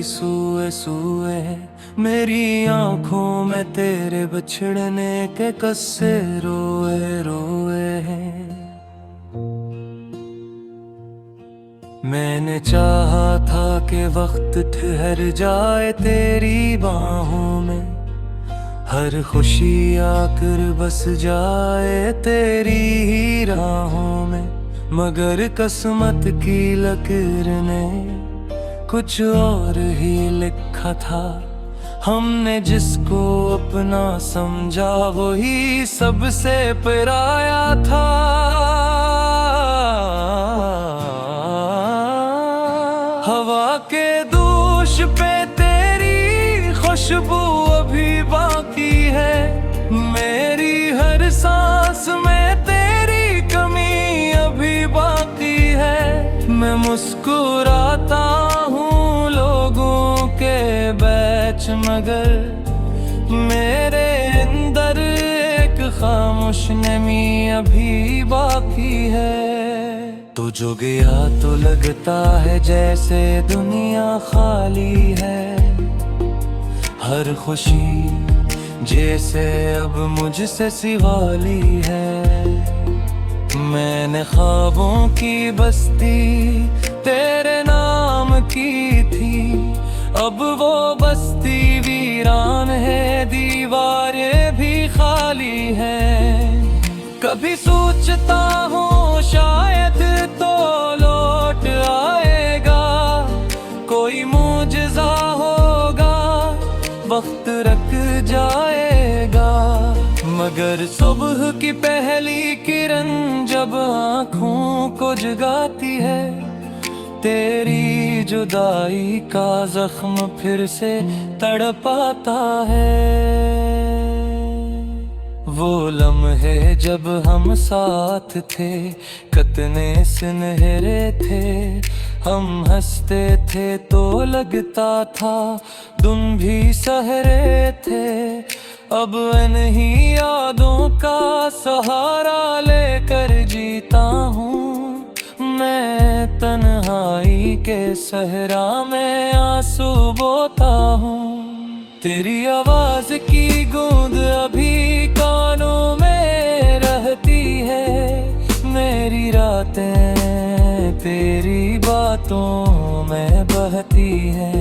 सूए सूए मेरी आंखों में तेरे बिछड़ने के कस्से रोए रोए हैं। मैंने चाहा था कि वक्त ठहर जाए तेरी बाहों में, हर खुशी आकर बस जाए तेरी ही राहों में। मगर किस्मत की लकीर ने कुछ और ही लिखा था, हमने जिसको अपना समझा वही सबसे पराया था। हवा के दोष पे तेरी खुशबू अभी बाकी है, मेरी हर सांस में तेरी कमी अभी बाकी है। मैं मुस्कुराता हूँ लोगों के बीच मगर मेरे अंदर एक खामोश नमी अभी बाकी है। तो जो गया तो लगता है जैसे दुनिया खाली है, हर खुशी जैसे अब मुझसे सिवाली है। मैंने ख्वाबों की बस्ती तेरे नाम की थी, अब वो बस्ती वीरान है, दीवारें भी खाली हैं। कभी सोचता हूँ शायद तो लौट आएगा, कोई मुजज़ा होगा, वक्त रख जाएगा। मगर सुबह की पहली किरण जब आँखों को जगाती है, तेरी जुदाई का जख्म फिर से तड़पाता है। वो लम्हे जब हम साथ थे कितने सुनहरे थे, हम हंसते थे तो लगता था दिन भी सहरे थे। अब इन्हीं यादों का सहारा लेकर जीता हूँ मैं, तन्हाई के सहरा में आंसू बोता हूँ। तेरी आवाज की गूंज अभी कानों में रहती है, मेरी रातें तेरी बातों में बहती है।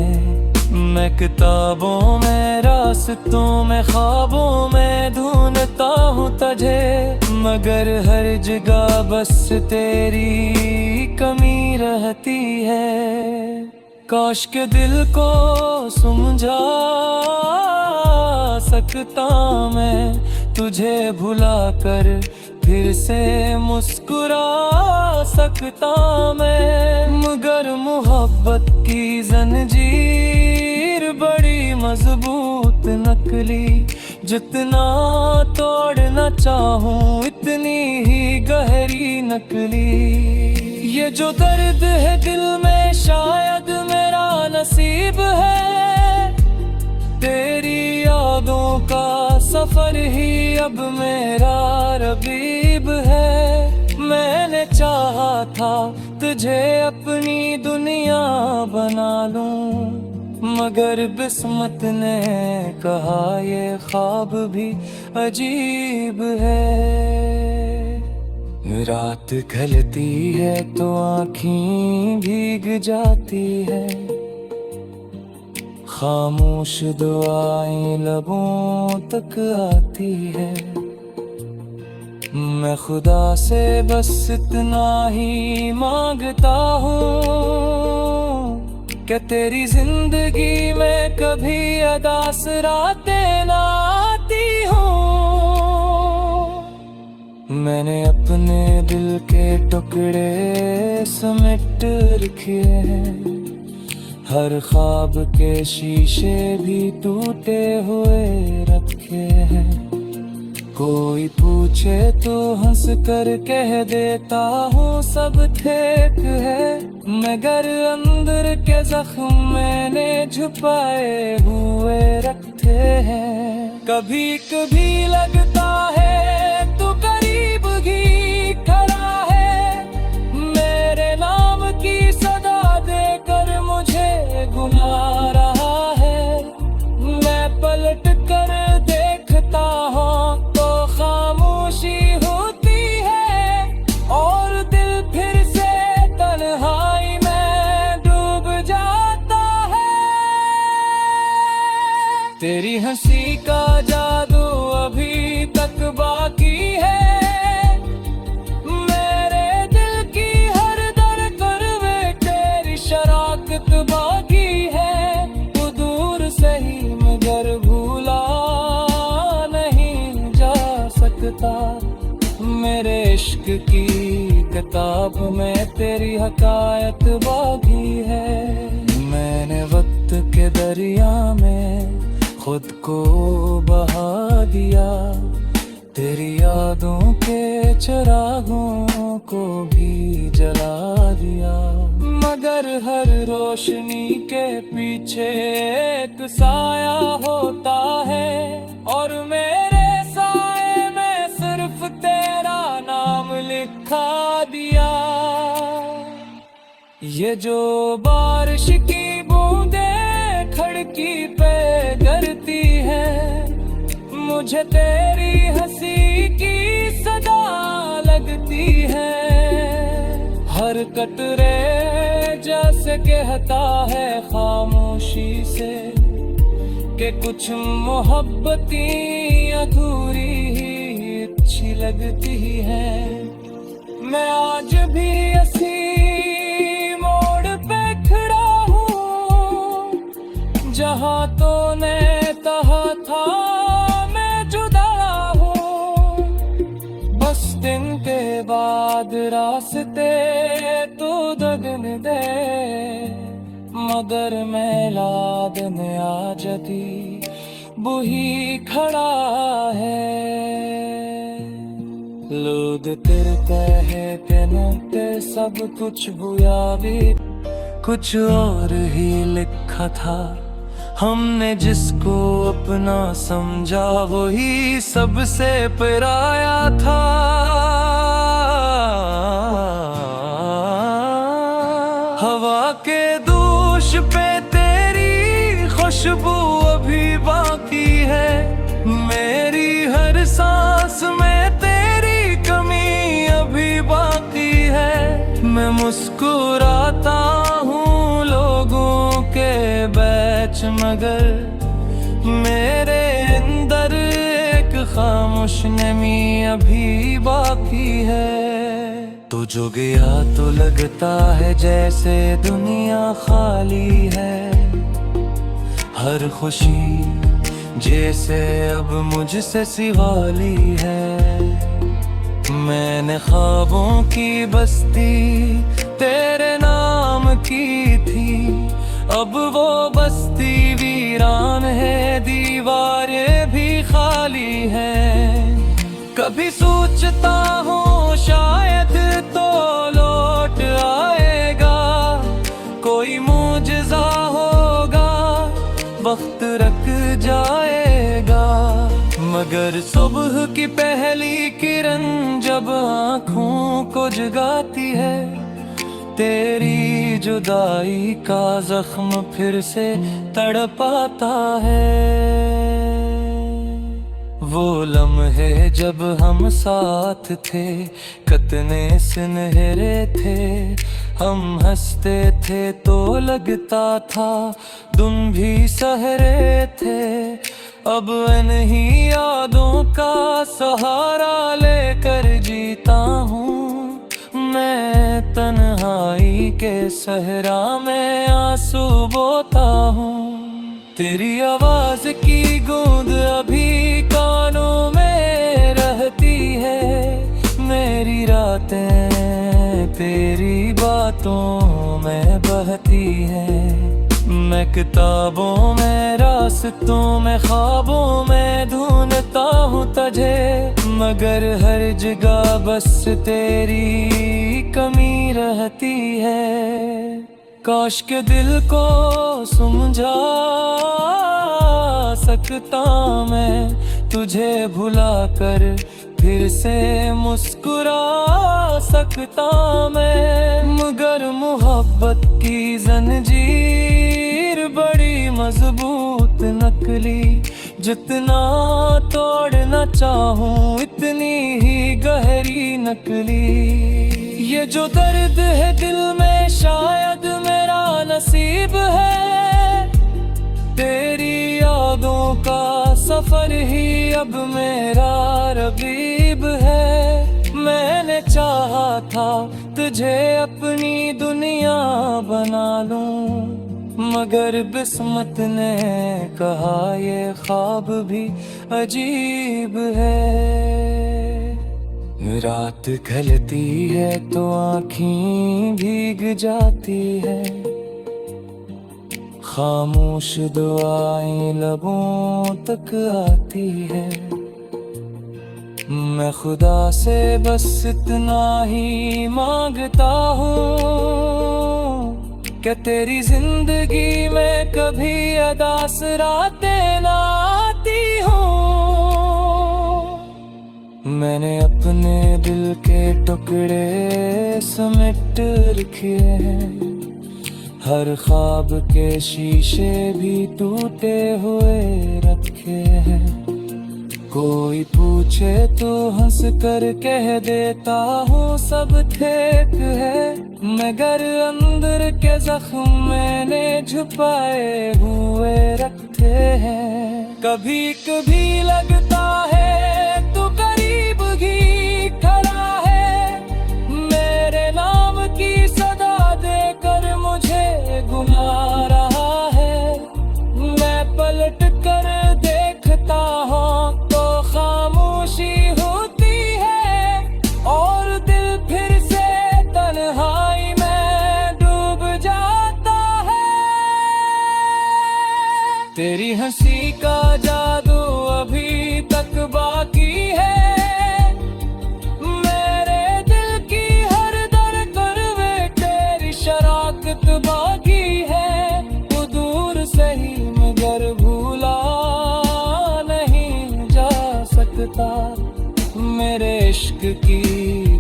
मैं किताबों में, रास्तों में, ख्वाबों में ढूंढता हूँ तुझे, मगर हर जगह बस तेरी कमी रहती है। काश के दिल को समझा सकता मैं, तुझे भुलाकर फिर से मुस्कुरा सकता मैं। मगर मोहब्बत की जंजीर बड़ी मजबूत नकली, जितना तोड़ना चाहूं इतनी ही गहरी नकली। ये जो दर्द है दिल में शायद मेरा नसीब है, तेरी यादों का सफर ही अब मेरा रबीब है। मैंने चाहा था तुझे अपनी दुनिया बना लूं, मगर किस्मत ने कहा ये ख्वाब भी अजीब है। रात ढलती है तो आँखें भीग जाती है, खामोश दुआएं लबों तक आती है। मैं खुदा से बस इतना ही मांगता हूँ कि तेरी जिंदगी में कभी अदास रातें ना आती हूँ। मैंने अपने दिल के टुकड़े समेट रखे हैं, हर ख्वाब के शीशे भी टूटे हुए रखे हैं। कोई पूछे तो हंस कर कह देता हूँ सब ठीक है, मगर अंदर के जख्म मैंने छुपाए हुए रखे हैं। कभी कभी लगता है तू करीब ही खड़ा है, मेरे नाम की सदा देकर मुझे गुनाह तेरी हंसी का जादू अभी तक बाकी है, मेरे दिल की हर धड़कन में तेरी शराकत बाकी है। वो दूर सही मगर भूला नहीं जा सकता, मेरे इश्क की किताब में तेरी हकायत बाकी है। मैंने वक्त के दरिया में खुद को बहा दिया, तेरी यादों के चिरागों को भी जला दिया, मगर हर रोशनी के पीछे एक साया होता है, और मेरे साए में सिर्फ तेरा नाम लिखा दिया। ये जो बारिश की बूंदें खिड़की पे गिरती है, मुझे तेरी हंसी की सदा लगती है। हर कतरे जैसे कहता है खामोशी से कि कुछ मोहब्बतें अधूरी ही अच्छी लगती है। मैं आज भी ऐसी मोड़ पे खड़ा हूँ जहाँ तो ने कहा था मैं जुदा हूँ। बस दिन के बाद रास्ते तो दगन दे, मगर मैं लादन आजदी बुही खड़ा है। लोग तेरे कहे ते सब कुछ बुया भी कुछ और ही लिखा था, हमने जिसको अपना समझा वही सबसे पराया था। हवा के दोष पे तेरी खुशबू अभी बाकी है, मेरी हर सांस में तेरी कमी अभी बाकी है। मैं मुस्कुराता हूँ लोगों के बीच, मगर मेरे अंदर एक खामोश नमी अभी बाकी है। तो जो गया तो लगता है जैसे दुनिया खाली है, हर खुशी जैसे अब मुझसे सिवाली है। मैंने ख्वाबों की बस्ती तेरे नाम की थी, अब वो बस्ती वीरान है, दीवारें भी खाली हैं। कभी सोचता हूँ शायद तो लौट आएगा, कोई मुजज़ा होगा, वक्त रख जाएगा। मगर सुबह की पहली किरण जब आँखों को जगाती है, तेरी जुदाई का जख्म फिर से तड़पाता है। वो लम्हे जब हम साथ थे कितने सुनहरे थे, हम हंसते थे तो लगता था तुम भी सहरे थे। अब इन्हीं यादों का सहारा लेकर जीता हूँ मैं, तन्हाई के सहरा में आंसू बोता हूँ। तेरी आवाज की गूंज अभी कानों में रहती है, मेरी रातें तेरी बातों में बहती है। मैं किताबों में, रास्तों में, ख्वाबों में ढूंढता हूँ तुझे, मगर हर जगह बस तेरी कमी रहती है। काश के दिल को समझा सकता मैं, तुझे भुला कर फिर से मुस्कुरा सकता मैं। मगर मोहब्बत की जंजीर बड़ी मजबूत नकली, जितना तोड़ना चाहूं इतनी ही गहरी नकली। ये जो दर्द है दिल में शायद मेरा नसीब है, तेरी यादों सफर ही अब मेरा रकीब है। मैंने चाहा था तुझे अपनी दुनिया बना लूं, मगर किस्मत ने कहा ये ख्वाब भी अजीब है। रात ढलती है तो आँखें भीग जाती है, खामोश दुआएं लबों तक आती है। मैं खुदा से बस इतना ही मांगता हूँ कि तेरी जिंदगी में कभी अदास रातें ना आती हूँ। मैंने अपने दिल के टुकड़े समेट रखे हैं, हर ख्वाब के शीशे भी टूटे हुए रखे हैं। कोई पूछे तो हंस कर कह देता हूँ सब ठीक है, मगर अंदर के जख्म मैंने छुपाए हुए रखते हैं। कभी कभी लगता है तू करीब ही खड़ा है, मेरे नाम की सदा देकर मुझे घुमा रहा है। मैं पलट कर देखता हूँ तो खामोशी होती है, और दिल फिर से तन्हाई में डूब जाता है। तेरी हंसी का जादू अभी तक बाकी है, मेरे दिल की हर धड़कन तेरी शराकत बाकी है। वो दूर सही मगर भूला नहीं जा सकता, मेरे इश्क की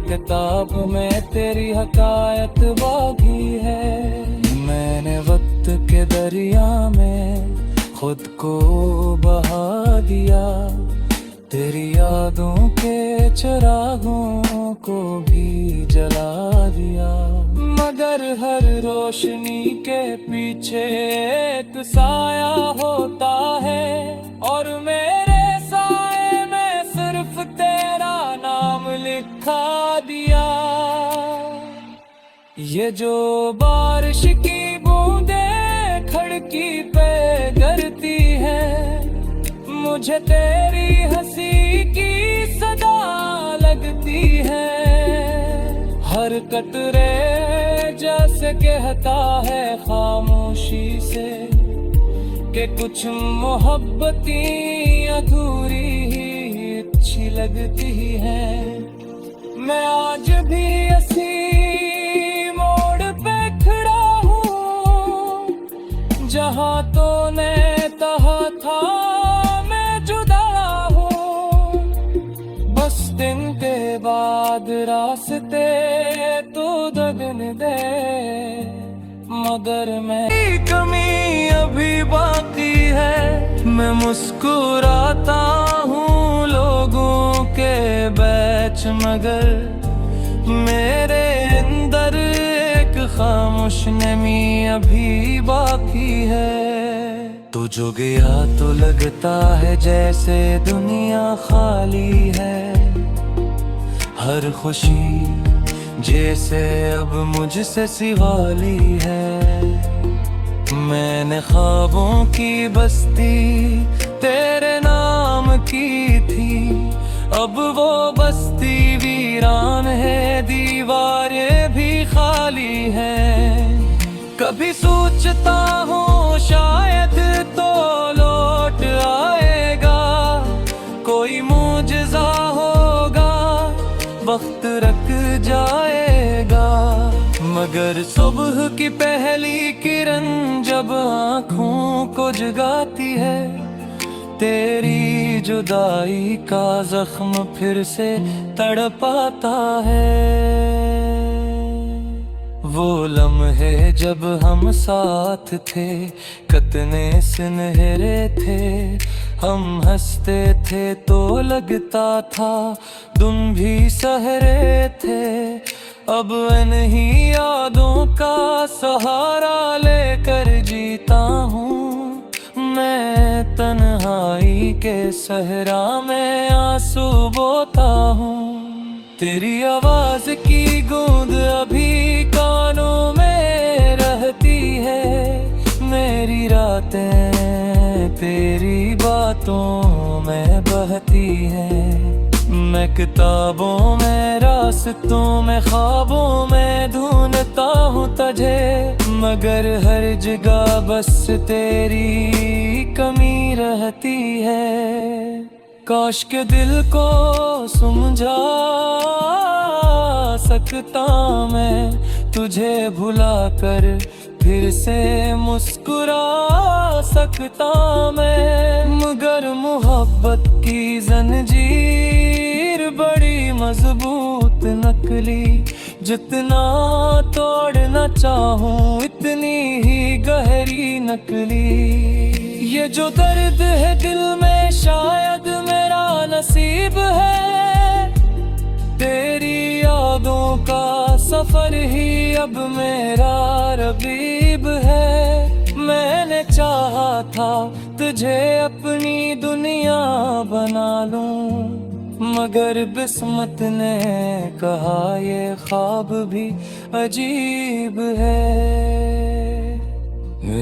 किताब में तेरी हकायत बाकी है। मैंने वक्त के दरिया में खुद को बहा दिया, तेरी यादों के चिरागों को भी जला दिया, मगर हर रोशनी के पीछे एक साया होता है, और मेरे साए में सिर्फ तेरा नाम लिखा दिया। ये जो बारिश की बूंदें खिड़की पे गिरती है, मुझे तेरी हंसी की सदा लगती है। हर कतरे जैसे कहता है खामोशी से कि कुछ मोहब्बतें अधूरी ही अच्छी लगती है। मैं आज भी ऐसी मोड़ पे खड़ा हूँ जहाँ तो ने कहा था मैं जुदा हूँ। बस दिन के बाद रास्ते तो दगन दे, मगर मैं कमी अभी बाकी है। मैं मुस्कुराता हूँ लोगों के बीच, मगर मेरे अंदर एक खामोश नमी अभी बाकी है। तू जो गया तो लगता है जैसे दुनिया खाली है, हर खुशी जैसे अब मुझसे सिवाली है। मैंने ख्वाबों की बस्ती तेरे नाम की थी, अब वो बस्ती वीरान है, दीवारें भी खाली हैं। कभी सोचता हूँ शायद तो लौट आएगा, कोई मुजज़ा होगा, वक्त रख जाएगा। मगर सुबह की पहली किरण जब आँखों को जगाती है, तेरी जुदाई का जख्म फिर से तड़पाता है। वो लम्हे जब हम साथ थे कितने सुनहरे थे, हम हंसते थे तो लगता था तुम भी सहरे थे। अब इन्हीं यादों का सहारा लेकर जीता हूँ मैं तन्हाई जुदाई के सहरा में आंसू बोता हूँ। तेरी आवाज की गूंज अभी कानों में रहती है। मेरी रातें तेरी बातों में बहती है। मैं किताबों में, रास्तों में, ख्वाबों में ढूंढता हूँ तुझे, मगर हर जगह बस तेरी कमी रहती है। काश के दिल को समझा सकता मैं, तुझे भुला कर फिर से मुस्कुरा सकता मैं, मगर मोहब्बत की जंजीर बड़ी मजबूत नकली, जितना तोड़ना चाहूं इतनी ही गहरी नकली। ये जो दर्द है दिल में शायद मेरा नसीब है, तेरी यादों का सफर ही अब मेरा रबीब है। मैंने चाहा था तुझे अपनी दुनिया बना लूं, मगर किस्मत ने कहा ये ख्वाब भी अजीब है।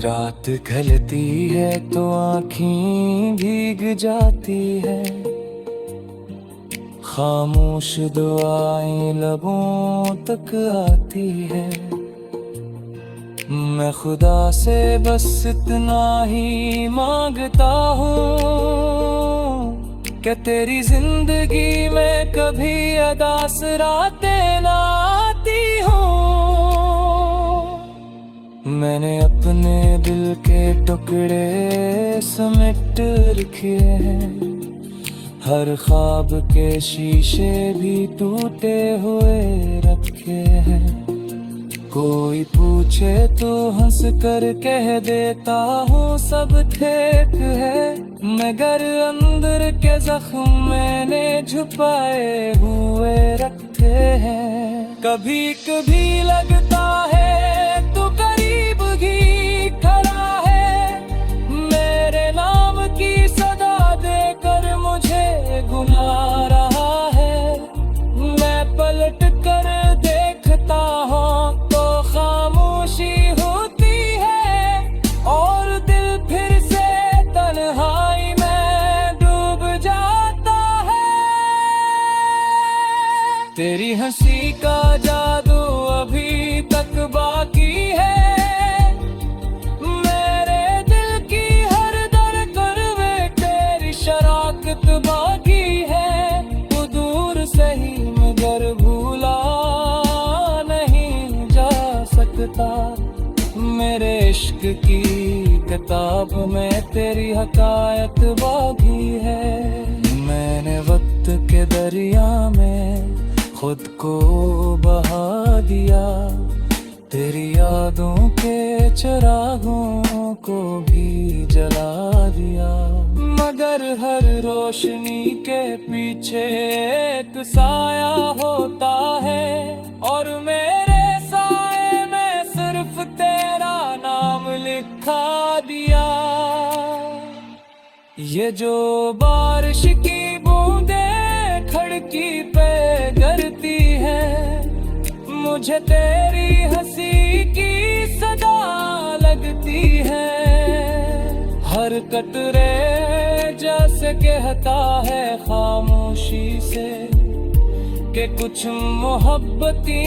रात ढलती है तो आँखें भीग जाती है, खामोश दुआएं लबों तक आती है। मैं खुदा से बस इतना ही मांगता हूँ कि तेरी जिंदगी में कभी अदास रातें ना आती हूँ। मैंने अपने दिल के टुकड़े समेट रखे हैं, हर ख्वाब के शीशे भी टूटे हुए रखे हैं। कोई पूछे तो हंस कर कह देता हूँ सब ठीक है, मगर अंदर के जख्म मैंने छुपाए हुए रखे हैं। कभी कभी लगता है तू करीब ही खड़ा है, मेरे नाम की सदा देकर मुझे बुला रहा है। मैं पलट कर देखता हूँ तो खामोशी होती है, और दिल फिर से तन्हाई में डूब जाता है। तेरी हंसी का जादू अभी तक बाकी है, मेरे दिल की हर धड़कन में तेरी शराकत बाकी है। तू दूर सही मगर भूला नहीं जा सकता, मेरे इश्क की किताब में तेरी हकायत बाकी है। मैंने वक्त के दरिया में खुद को बहा दिया, तेरी यादों के चिरागों को भी जला दिया, मगर हर रोशनी के पीछे एक साया होता है, और मेरे साए में सिर्फ तेरा नाम लिखा दिया। ये जो बारिश की बूंदें खिड़की पे गिरती है, मुझे तेरी हंसी की सदा लगती है। हर कतरे जैसे कहता है खामोशी से कि कुछ मोहब्बती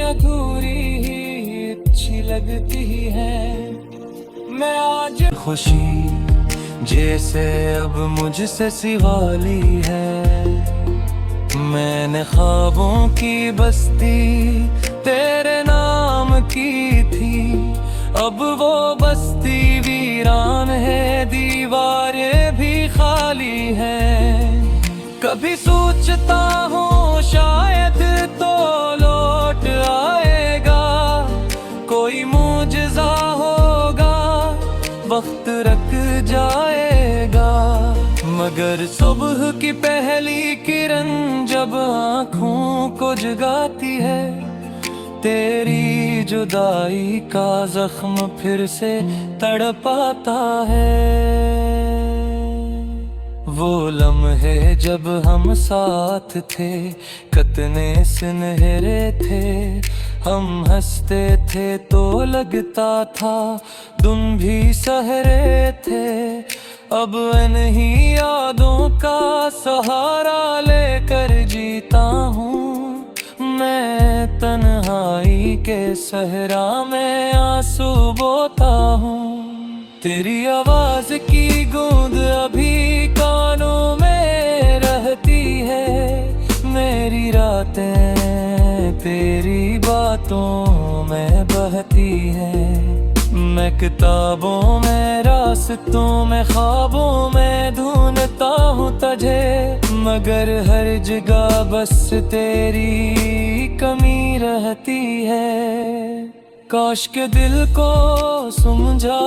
अधूरी ही अच्छी लगती है। मैं आज खुशी जैसे अब मुझसे सिवाली है, मैंने ख्वाबों की बस्ती तेरे नाम की थी, अब वो बस्ती वीरान है, दीवारें भी खाली हैं। कभी सोचता हूँ शायद तो लौट आएगा, कोई मुजज़ा होगा, वक्त रख जाएगा, मगर सुबह की पहली किरण जब आँखों को जगाती है, तेरी जुदाई का जख्म फिर से तड़पाता है। वो लम्हे जब हम साथ थे, कितने सुनहरे थे। हम हंसते थे तो लगता था तुम भी सहरे थे। अब इन्हीं यादों का सहारा लेकर जीता हूँ मैं, तन्हाई के सहरा में आंसू बोता हूँ। तेरी आवाज की गूंज अभी कानों में रहती है, मेरी रातें तेरी बातों में बहती है। मैं किताबों में, रास्तों में, ख्वाबों में ढूंढता हूँ तुझे, मगर हर जगह बस तेरी कमी रहती है। काश के दिल को समझा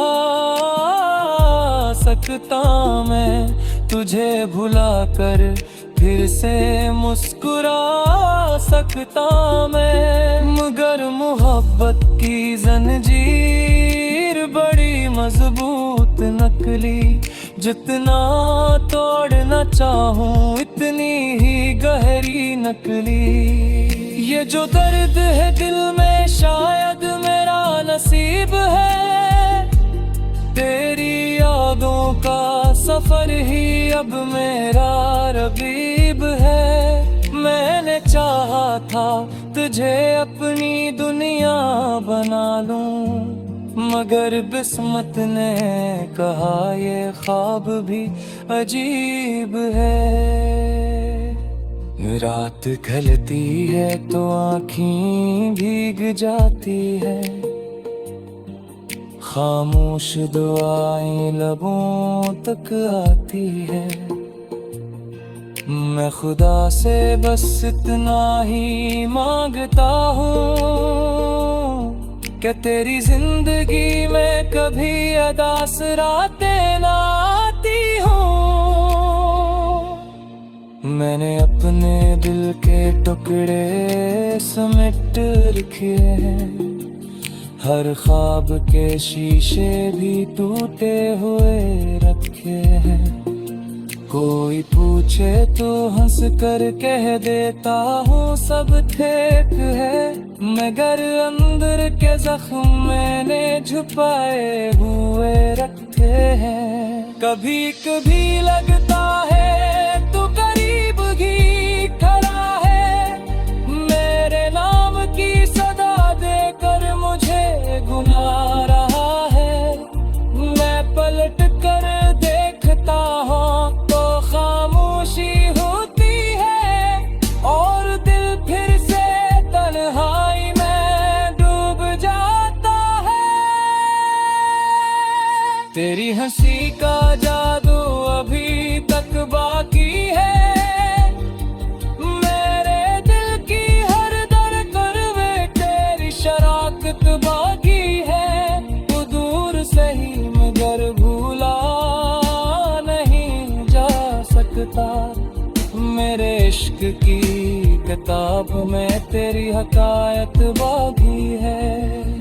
सकता मैं, तुझे भुला कर फिर से मुस्कुरा सकता मैं। मगर मोहब्बत की जंजीर बड़ी मजबूत नकली, जितना तोड़ना चाहूं इतनी ही गहरी नकली। ये जो दर्द है दिल में शायद मेरा नसीब है, तेरी यादों का सफर ही अब मेरा रबीब है। मैंने चाहा था तुझे अपनी दुनिया बना लूं, मगर किस्मत ने कहा ये ख्वाब भी अजीब है। रात ढलती है तो आँखें भीग जाती है, खामोश दुआएं लबों तक आती है। मैं खुदा से बस इतना ही मांगता हूँ कि तेरी जिंदगी में कभी अदास रातें ना आती हूँ। मैंने अपने दिल के टुकड़े समेट रखे हैं, हर ख्वाब के शीशे भी टूटे हुए रखे हैं। कोई पूछे तो हंस कर कह देता हूँ सब ठीक है, मगर अंदर के जख्म मैंने छुपाए हुए रखे हैं। कभी कभी लगता है तू करीब ही खड़ा है, मेरे नाम की सदा देकर मुझे गुना रहा है। मैं पलट कर देखता हूँ तो खामोशी होती है, और दिल फिर से तन्हाई में डूब जाता है। तेरी हंसी का जादू अभी तक बाकी है, मेरे दिल की हर धड़कन में तेरी शराकत बाकी है। वो दूर सही मगर भूला नहीं जा सकता, मेरे इश्क की किताब में तेरी हकायत बाकी है।